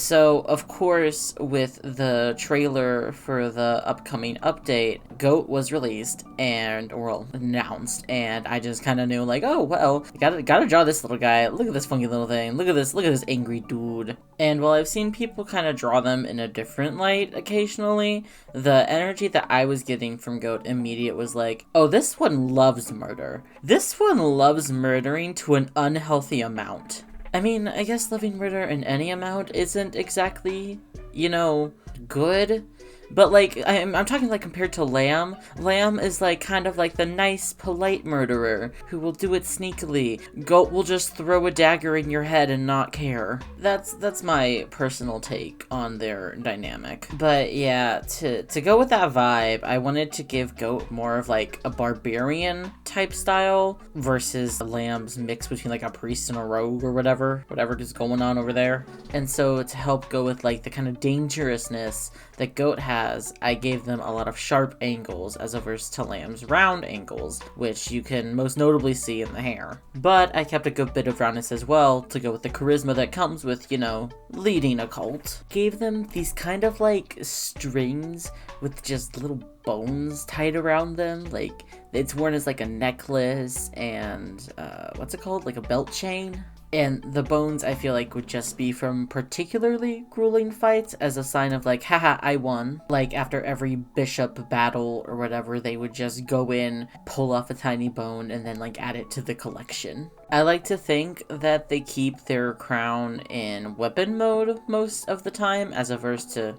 So, of course, with the trailer for the upcoming update, Goat was released and, well, announced, and I just kind of knew, like, oh, well, gotta draw this little guy. Look at this funky little thing. Look at this angry dude. And while I've seen people kind of draw them in a different light occasionally, the energy that I was getting from Goat immediate was like, oh, this one loves murder. This one loves murdering to an unhealthy amount. I mean, I guess loving murder in any amount isn't exactly, you know, good. But, like, I'm talking, like, compared to Lamb. Lamb is, like, kind of like the nice, polite murderer who will do it sneakily. Goat will just throw a dagger in your head and not care. That's my personal take on their dynamic. But, yeah, to go with that vibe, I wanted to give Goat more of, like, a barbarian type style versus Lamb's mix between, like, a priest and a rogue or whatever is going on over there. And so, to help go with, like, the kind of dangerousness that Goat has, I gave them a lot of sharp angles as opposed to Lamb's round angles, which you can most notably see in the hair. But I kept a good bit of roundness as well to go with the charisma that comes with, you know, leading a cult. Gave them these kind of like strings with just little bones tied around them, like it's worn as like a necklace and what's it called, like a belt chain. And the bones, I feel like, would just be from particularly grueling fights as a sign of, like, haha, I won. Like, after every bishop battle or whatever, they would just go in, pull off a tiny bone, and then, like, add it to the collection. I like to think that they keep their crown in weapon mode most of the time, as opposed to,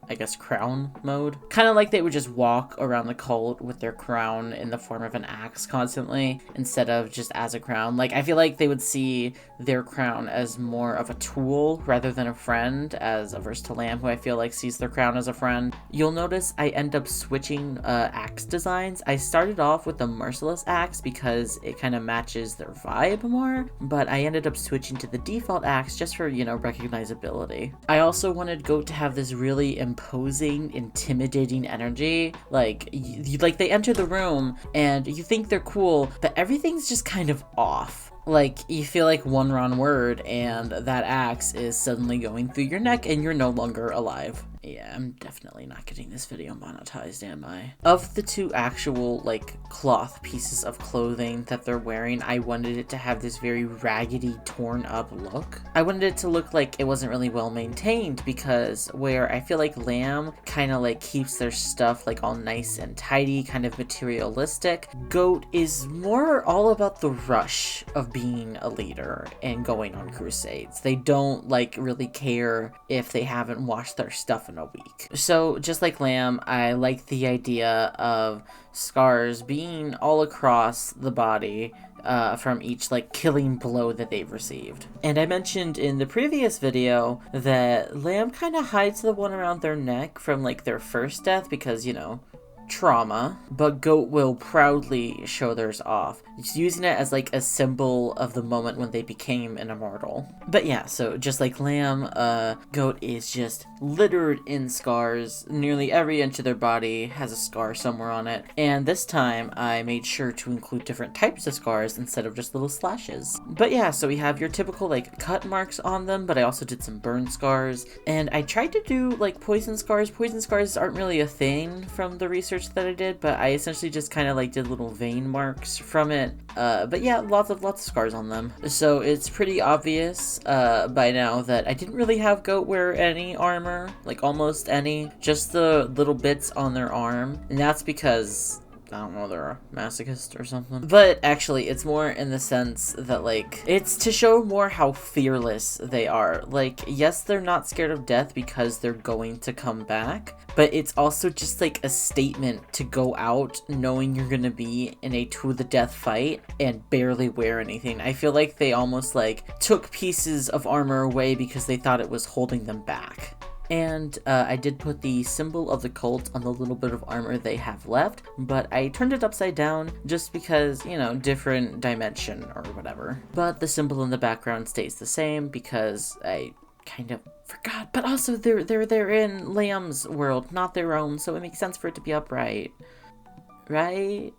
I guess, crown mode. Kind of like they would just walk around the cult with their crown in the form of an axe constantly, instead of just as a crown. Like, I feel like they would see their crown as more of a tool rather than a friend, as opposed to Lamb, who I feel like sees their crown as a friend. You'll notice I end up switching axe designs. I started off with the merciless axe because it kind of matches their vibe more, but I ended up switching to the default axe just for, you know, recognizability. I also wanted Goat to have this really imposing, intimidating energy. Like, like they enter the room and you think they're cool, but everything's just kind of off. Like, you feel like one wrong word and that axe is suddenly going through your neck and you're no longer alive. Yeah, I'm definitely not getting this video monetized, am I? Of the two actual, like, cloth pieces of clothing that they're wearing, I wanted it to have this very raggedy, torn up look. I wanted it to look like it wasn't really well maintained, because where I feel like Lamb kind of, like, keeps their stuff, like, all nice and tidy, kind of materialistic, Goat is more all about the rush of being a leader and going on crusades. They don't, like, really care if they haven't washed their stuff in a week. So, just like Lamb, I like the idea of scars being all across the body from each, like, killing blow that they've received. And I mentioned in the previous video that Lamb kind of hides the one around their neck from, like, their first death because, you know, trauma, but Goat will proudly show theirs off, using it as like a symbol of the moment when they became an immortal. But yeah, so just like Lamb, Goat is just littered in scars. Nearly every inch of their body has a scar somewhere on it, and this time I made sure to include different types of scars instead of just little slashes. But yeah, so we have your typical like cut marks on them, but I also did some burn scars, and I tried to do like poison scars. Poison scars aren't really a thing from the research that I did, but I essentially just kind of like did little vein marks from it. But yeah, lots of scars on them. So it's pretty obvious by now that I didn't really have Goat wear any armor, like almost any, just the little bits on their arm, and that's because I don't know, they're a masochist or something. But actually, it's more in the sense that, like, it's to show more how fearless they are. Like, yes, they're not scared of death because they're going to come back, but it's also just, like, a statement to go out knowing you're gonna be in a to-the-death fight and barely wear anything. I feel like they almost, like, took pieces of armor away because they thought it was holding them back. And I did put the symbol of the cult on the little bit of armor they have left, but I turned it upside down just because, you know, different dimension or whatever. But the symbol in the background stays the same because I kind of forgot. But also they're in Lamb's world, not their own, so it makes sense for it to be upright. Right?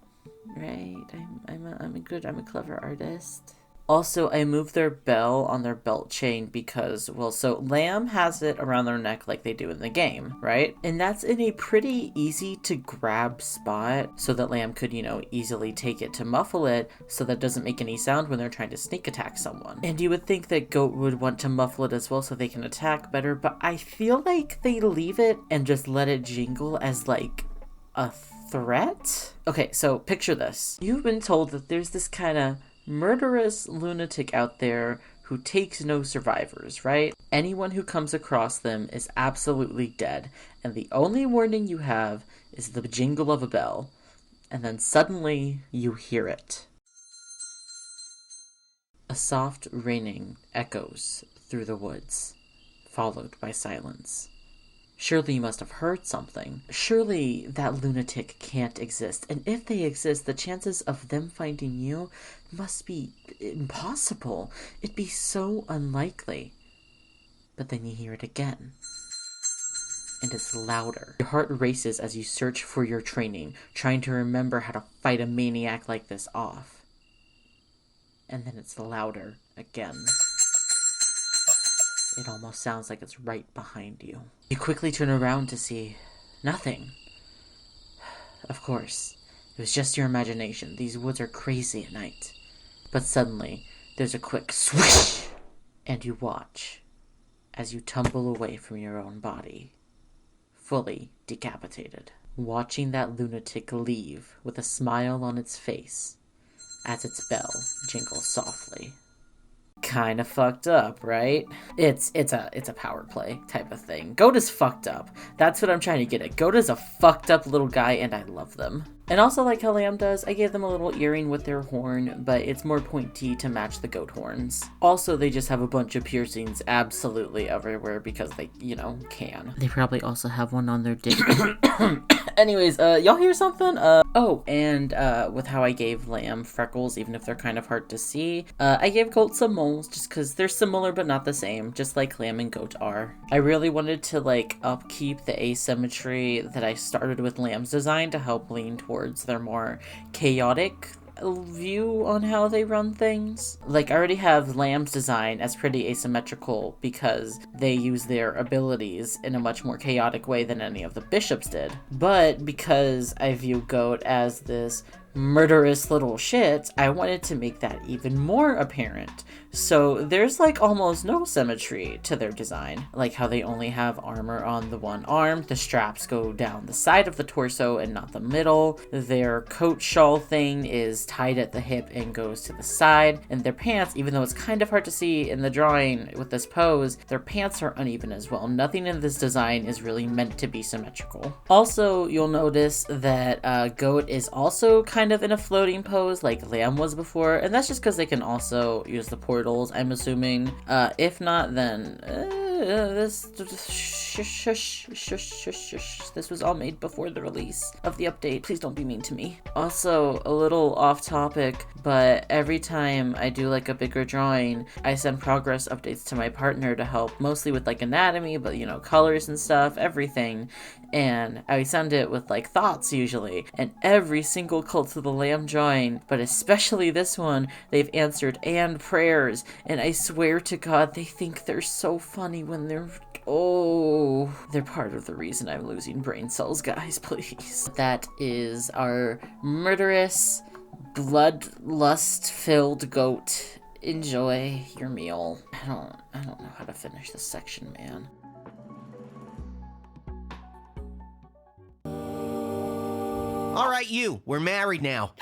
I'm a clever artist. Also, I moved their bell on their belt chain because, well, so Lamb has it around their neck like they do in the game, right? And that's in a pretty easy to grab spot so that Lamb could, easily take it to muffle it so that it doesn't make any sound when they're trying to sneak attack someone. And you would think that Goat would want to muffle it as well so they can attack better, but I feel like they leave it and just let it jingle as like a threat? Okay, so picture this. You've been told that there's this kind of murderous lunatic out there who takes no survivors, right? Anyone who comes across them is absolutely dead, and the only warning you have is the jingle of a bell, and then suddenly you hear it. A soft raining echoes through the woods, followed by silence. Surely you must have heard something. Surely that lunatic can't exist. And if they exist, the chances of them finding you must be impossible. It'd be so unlikely. But then you hear it again. And it's louder. Your heart races as you search for your training, trying to remember how to fight a maniac like this off. And then it's louder again. It almost sounds like it's right behind you. You quickly turn around to see nothing. Of course, it was just your imagination. These woods are crazy at night. But suddenly, there's a quick swish, and you watch as you tumble away from your own body, fully decapitated. Watching that lunatic leave with a smile on its face as its bell jingles softly. Kind of fucked up, right? It's a power play type of thing. Goat is fucked up. That's what I'm trying to get at. Goat is a fucked up little guy, and I love them. And also, like how Lamb does, I gave them a little earring with their horn, but it's more pointy to match the goat horns. Also, they just have a bunch of piercings absolutely everywhere because they, can. They probably also have one on their dick. Anyways, y'all hear something? With how I gave Lamb freckles, even if they're kind of hard to see, I gave Goat some moles just because they're similar but not the same, just like Lamb and Goat are. I really wanted to, upkeep the asymmetry that I started with Lamb's design to help lean towards their more chaotic view on how they run things. I already have Lamb's design as pretty asymmetrical because they use their abilities in a much more chaotic way than any of the bishops did. But because I view Goat as this murderous little shit, I wanted to make that even more apparent. So there's almost no symmetry to their design, like how they only have armor on the one arm, the straps go down the side of the torso and not the middle, their coat shawl thing is tied at the hip and goes to the side, and their pants, even though it's kind of hard to see in the drawing with this pose, their pants are uneven as well. Nothing in this design is really meant to be symmetrical. Also, you'll notice that Goat is also kind of in a floating pose like Lamb was before, and that's just because they can also use the portals, I'm assuming. If not, then this was all made before the release of the update. Please don't be mean to me. Also, a little off topic, but every time I do a bigger drawing, I send progress updates to my partner to help, mostly with anatomy, but colors and stuff, everything. And I send it with thoughts usually, and every single Cult of the Lamb drawing, but especially this one, they've answered and prayers, and I swear to God they think they're so funny when they're part of the reason I'm losing brain cells, guys, please. That is our murderous, bloodlust-filled goat. Enjoy your meal. I don't know how to finish this section, man. All right, we're married now.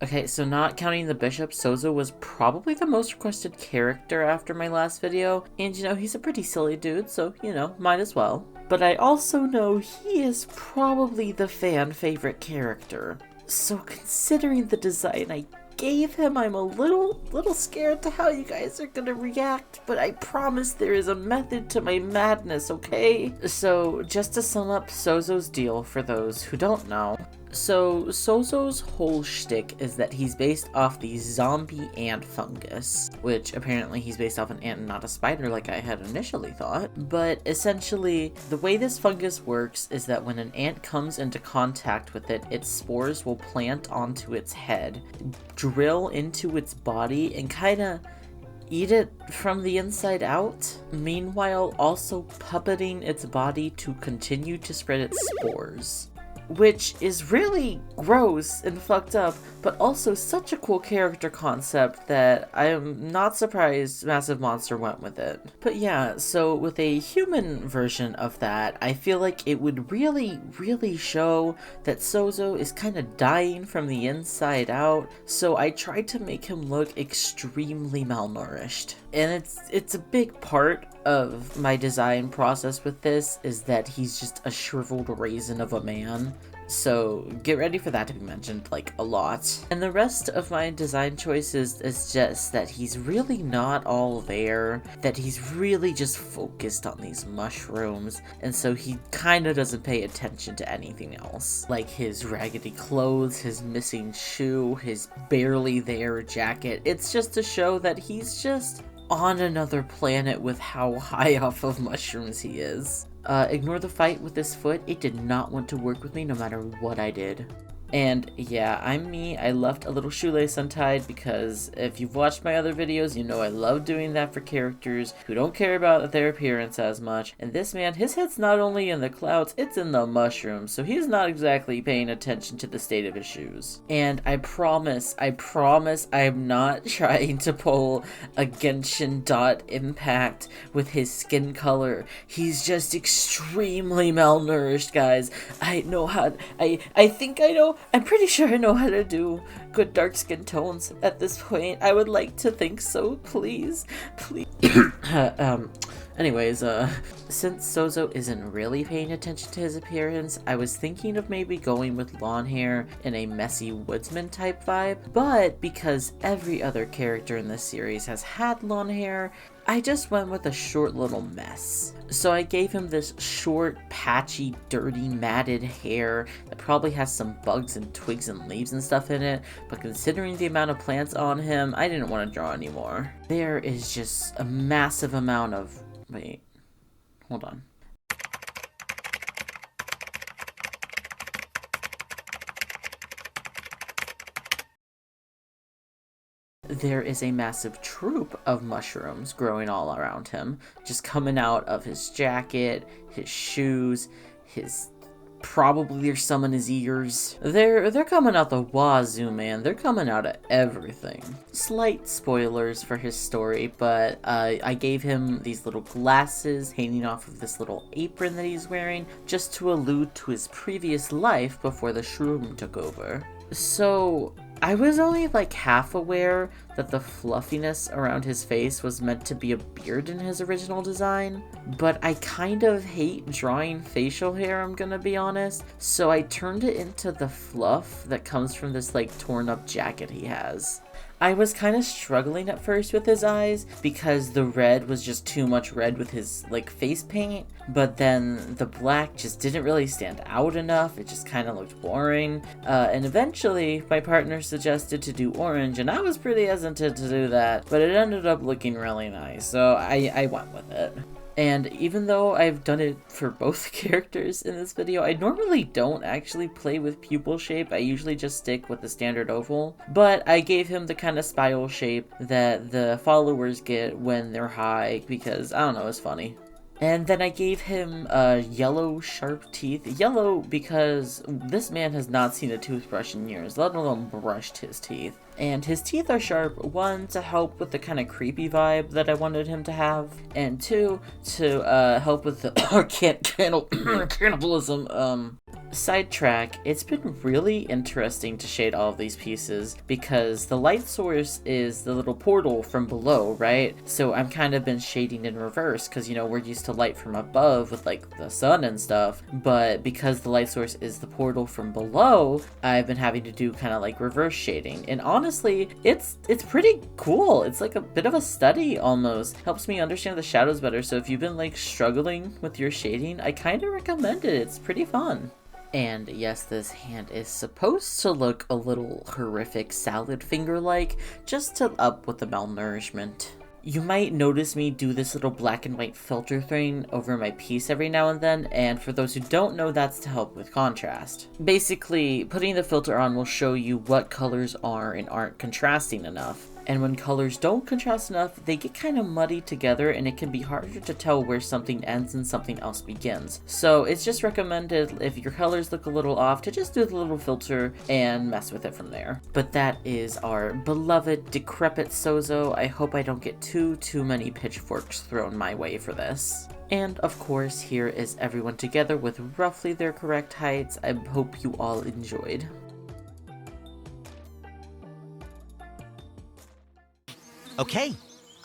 Okay, so not counting the bishop, Sozo was probably the most requested character after my last video, and he's a pretty silly dude, so might as well. But I also know he is probably the fan favorite character. So considering the design I gave him, I'm a little scared to how you guys are gonna react, but I promise there is a method to my madness, okay? So, just to sum up Sozo's deal for those who don't know, So, Sozo's whole shtick is that he's based off the zombie ant fungus, which apparently he's based off an ant and not a spider like I had initially thought. But essentially, the way this fungus works is that when an ant comes into contact with it, its spores will plant onto its head, drill into its body, and kinda eat it from the inside out, meanwhile also puppeting its body to continue to spread its spores. Which is really gross and fucked up, but also such a cool character concept that I am not surprised Massive Monster went with it. But yeah, so with a human version of that, I feel like it would really show that Sozo is kind of dying from the inside out, so I tried to make him look extremely malnourished. And it's a big part of my design process with this is that he's just a shriveled raisin of a man. So get ready for that to be mentioned like a lot. And the rest of my design choices is just that he's really not all there, that he's really just focused on these mushrooms, and so he kind of doesn't pay attention to anything else. Like his raggedy clothes, his missing shoe, his barely there jacket. It's just to show that he's just on another planet with how high off of mushrooms he is. Ignore the fight with this foot. It did not want to work with me no matter what I did. And yeah, I'm me. I left a little shoelace untied because if you've watched my other videos, you know I love doing that for characters who don't care about their appearance as much. And this man, his head's not only in the clouds, it's in the mushrooms, so he's not exactly paying attention to the state of his shoes. And I promise I'm not trying to pull a Genshin dot impact with his skin color. He's just extremely malnourished, guys. I know how, I think I know, I'm pretty sure I know how to do good dark skin tones at this point. I would like to think so, please. Anyways, since Sozo isn't really paying attention to his appearance, I was thinking of maybe going with lawn hair in a messy woodsman type vibe, but because every other character in this series has had lawn hair, I just went with a short little mess. So I gave him this short, patchy, dirty, matted hair that probably has some bugs and twigs and leaves and stuff in it, but considering the amount of plants on him, I didn't want to draw anymore. There is just a massive amount of... Wait, hold on. There is a massive troop of mushrooms growing all around him, just coming out of his jacket, his shoes, his... Probably there's some in his ears. They're coming out the wazoo, man. They're coming out of everything. Slight spoilers for his story, but I gave him these little glasses hanging off of this little apron that he's wearing, just to allude to his previous life before the shroom took over. So I was only like half aware that the fluffiness around his face was meant to be a beard in his original design, but I kind of hate drawing facial hair, I'm gonna be honest, so I turned it into the fluff that comes from this like torn up jacket he has. I was kind of struggling at first with his eyes because the red was just too much red with his like face paint, but then the black just didn't really stand out enough. It just kind of looked boring, and eventually my partner suggested to do orange, and I was pretty hesitant to do that, but it ended up looking really nice, so I went with it. And even though I've done it for both characters in this video, I normally don't actually play with pupil shape. I usually just stick with the standard oval. But I gave him the kind of spiral shape that the followers get when they're high because, I don't know, it's funny. And then I gave him yellow sharp teeth. Yellow because this man has not seen a toothbrush in years, let alone brushed his teeth. And his teeth are sharp, one, to help with the kind of creepy vibe that I wanted him to have, and two, to help with the cannibalism. Sidetrack, it's been really interesting to shade all of these pieces because the light source is the little portal from below, right? So I'm kind of been shading in reverse because, you know, we're used to light from above with like the sun and stuff, but because the light source is the portal from below, I've been having to do kind of like reverse shading. And honestly, it's pretty cool. It's like a bit of a study almost. Helps me understand the shadows better. So if you've been like struggling with your shading, I kind of recommend it. It's pretty fun. And yes, this hand is supposed to look a little horrific salad finger-like, just to up with the malnourishment. You might notice me do this little black and white filter thing over my piece every now and then, and for those who don't know, that's to help with contrast. Basically, putting the filter on will show you what colors are and aren't contrasting enough. And when colors don't contrast enough, they get kind of muddy together and it can be harder to tell where something ends and something else begins. So it's just recommended if your colors look a little off to just do the little filter and mess with it from there. But that is our beloved decrepit Sozo. I hope I don't get too many pitchforks thrown my way for this. And of course, here is everyone together with roughly their correct heights. I hope you all enjoyed. Okay,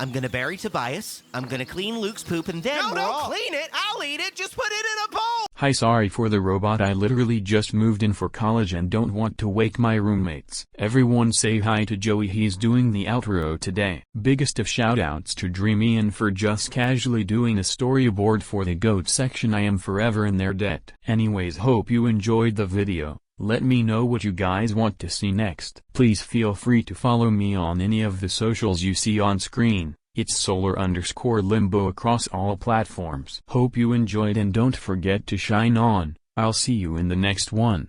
I'm gonna bury Tobias, I'm gonna clean Luke's poop, and then don't clean it! I'll eat it! Just put it in a bowl! Hi, sorry for the robot, I literally just moved in for college and don't want to wake my roommates. Everyone say hi to Joey, he's doing the outro today. Biggest of shoutouts to Dreamy for just casually doing a storyboard for the GOAT section, I am forever in their debt. Anyways, hope you enjoyed the video. Let me know what you guys want to see next. Please feel free to follow me on any of the socials you see on screen. It's solar_limbo across all platforms. Hope you enjoyed and don't forget to shine on. I'll see you in the next one.